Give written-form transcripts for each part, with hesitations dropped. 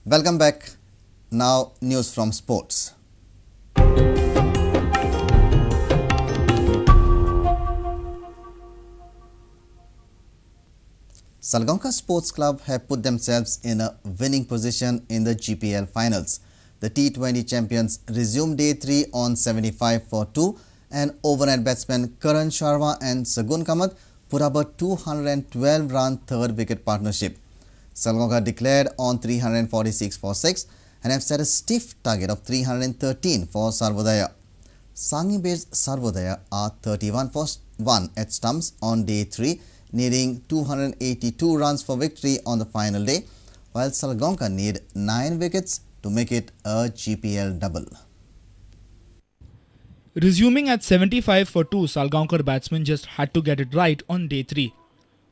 Welcome back. Now news from sports. Salgaonkar Sports Club have put themselves in a winning position in the GPL finals. The T20 champions resumed day 3 on 75 for 2 and overnight batsmen Karan Sharma and Sagun Kamath put up a 212-run third wicket partnership. Salgaonkar declared on 346 for 6 and have set a stiff target of 313 for Sarvodaya. Sanghi-based Sarvodaya are 31 for 1 at stumps on day 3, needing 282 runs for victory on the final day, while Salgaonkar need 9 wickets to make it a GPL double. Resuming at 75 for 2, Salgaonkar batsmen just had to get it right on day 3.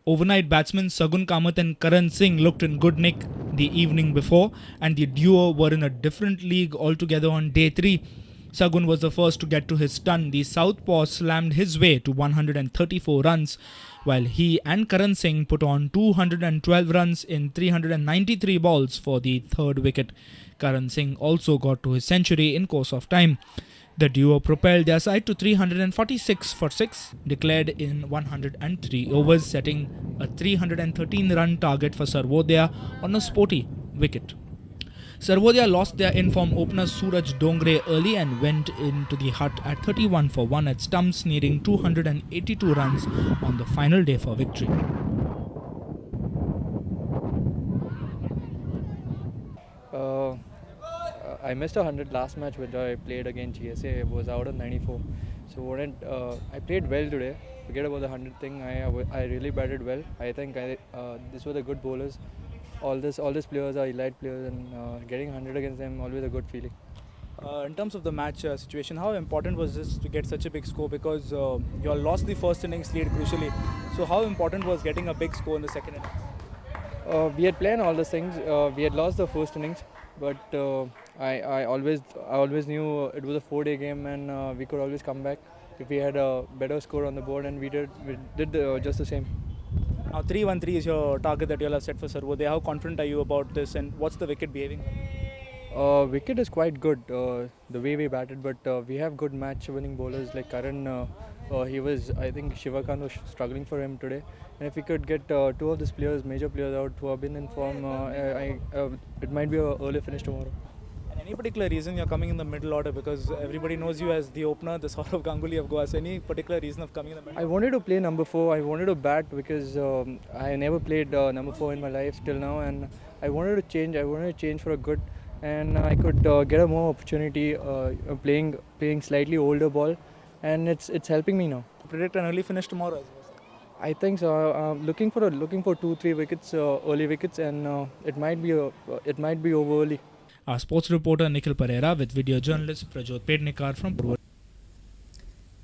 Overnight batsmen Sagun Kamath and Karan Singh looked in good nick the evening before, and the duo were in a different league altogether on day 3. Sagun was the first to get to his stun. The southpaw slammed his way to 134 runs, while he and Karan Singh put on 212 runs in 393 balls for the third wicket. Karan Singh also got to his century in course of time. The duo propelled their side to 346 for 6, declared in 103 overs, setting a 313-run target for Sarvodaya on a sporty wicket. Sarvodaya lost their in-form opener Suraj Dongre early and went into the hut at 31 for 1 at stumps, needing 282 runs on the final day for victory. I missed 100 last match which I played against GSA. I was out of 94. So I played well today. Forget about the 100 thing. I really batted well. I think these were the good bowlers. All these players are elite players, and getting 100 against them always a good feeling. In terms of the match situation, how important was this to get such a big score? Because you all lost the first innings lead crucially. So how important was getting a big score in the second innings? We had planned all these things. We had lost the first innings, but I always knew it was a 4-day game, and we could always come back if we had a better score on the board, and we did just the same. Now 313 is your target that you all have set for Sarvodaya. How confident are you about this, and what's the wicket behaving? Wicket is quite good, the way we batted, but we have good match-winning bowlers like Karan. I think Shivakant was struggling for him today. And if we could get 2 of these players, major players out who have been in form, it might be an early finish tomorrow. And any particular reason you're coming in the middle order? Because everybody knows you as the opener, the sort of Ganguly of Goa. So any particular reason of coming in the middle? I wanted to play number 4. I wanted to bat because I never played number 4 in my life till now, and I wanted to change. I wanted to change for a good, and I could get a more opportunity playing slightly older ball, and it's helping me now. Predict an early finish tomorrow. I think so. Looking for 2-3 wickets, early wickets, and it might be over early. Our sports reporter Nikhil Pereira with video journalist Prajot Pednikar from Purva.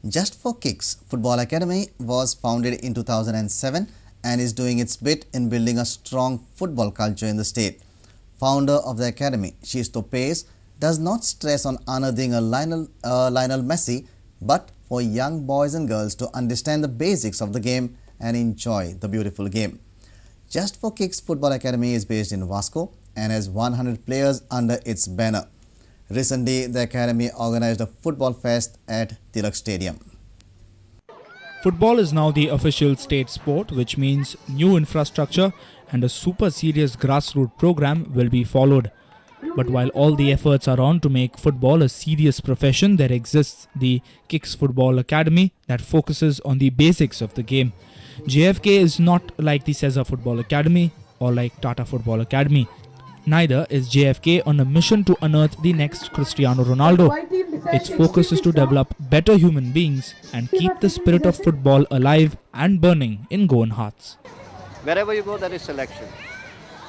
Just for Kicks Football Academy was founded in 2007 and is doing its bit in building a strong football culture in the state. Founder of the academy, Shisto Pace, does not stress on unearthing a Lionel Messi, but for young boys and girls to understand the basics of the game and enjoy the beautiful game. Just for Kicks Football Academy is based in Vasco and has 100 players under its banner. Recently, the academy organized a football fest at Tilak Stadium. Football is now the official state sport, which means new infrastructure and a super serious grassroots program will be followed. But while all the efforts are on to make football a serious profession, there exists the Kicks Football Academy that focuses on the basics of the game. JFK is not like the Cesar Football Academy or like Tata Football Academy. Neither is JFK on a mission to unearth the next Cristiano Ronaldo. Its focus is to develop better human beings and keep the spirit of football alive and burning in Goan hearts. Wherever you go, there is selection.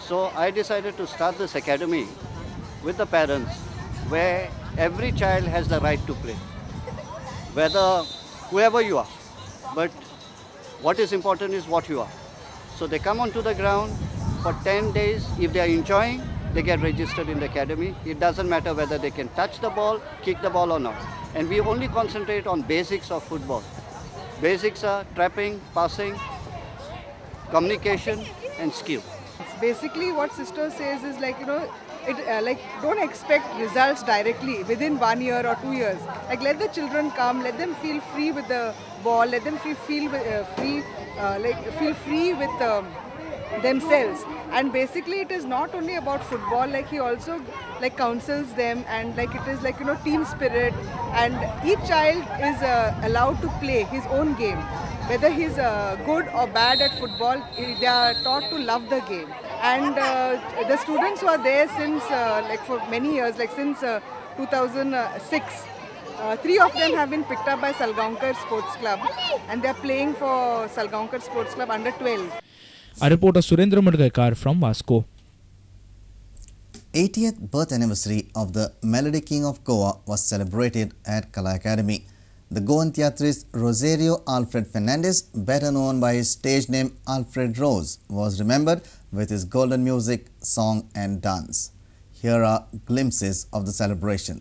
So I decided to start this academy with the parents, where every child has the right to play, whether whoever you are. But what is important is what you are. So they come onto the ground for 10 days. If they are enjoying, they get registered in the academy. It doesn't matter whether they can touch the ball, kick the ball or not. And we only concentrate on basics of football. Basics are trapping, passing, communication and skill. Basically what sister says is like, like don't expect results directly within 1 year or 2 years. Like let the children come, let them feel free with the ball, let them feel free with themselves. And basically it is not only about football, like he also like counsels them, and like it is like, you know, team spirit, and each child is allowed to play his own game. Whether he's good or bad at football, they are taught to love the game. And the students who are there since like for many years, like since 2006, 3 of them have been picked up by Salgaonkar Sports Club, and they are playing for Salgaonkar Sports Club under 12. Our reporter Surendra Madgaikar from Vasco. 80th birth anniversary of the Melody King of Goa was celebrated at Kala Academy. The Goan theatrist Rosario Alfred Fernandez, better known by his stage name Alfred Rose, was remembered with his golden music, song and dance. Here are glimpses of the celebration.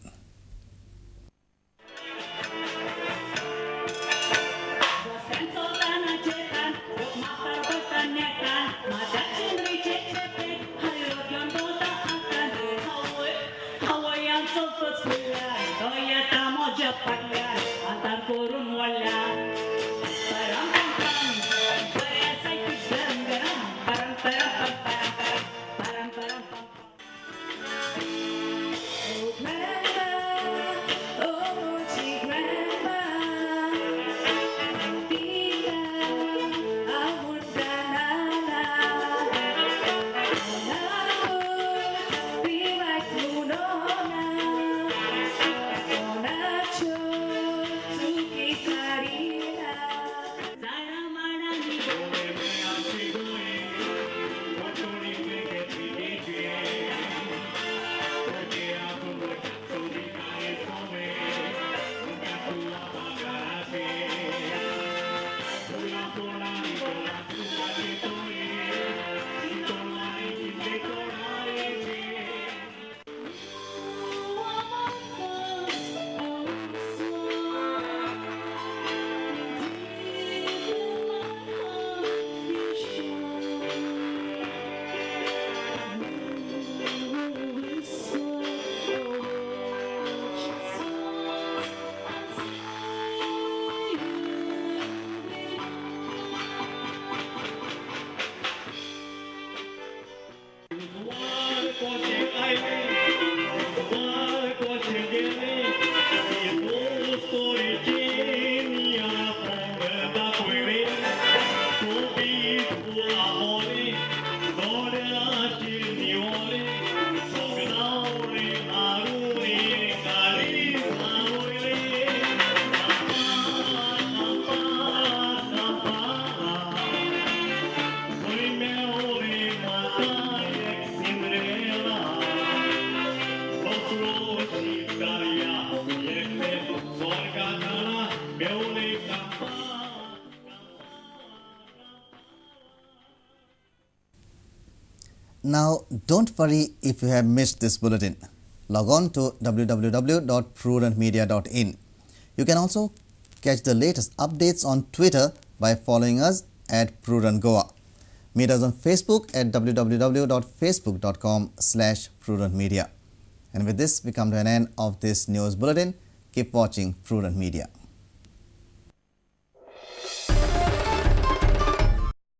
Now, don't worry if you have missed this bulletin. Log on to www.prudentmedia.in. You can also catch the latest updates on Twitter by following us at Prudent Goa. Meet us on Facebook at www.facebook.com/prudentmedia. And with this, we come to an end of this news bulletin. Keep watching Prudent Media.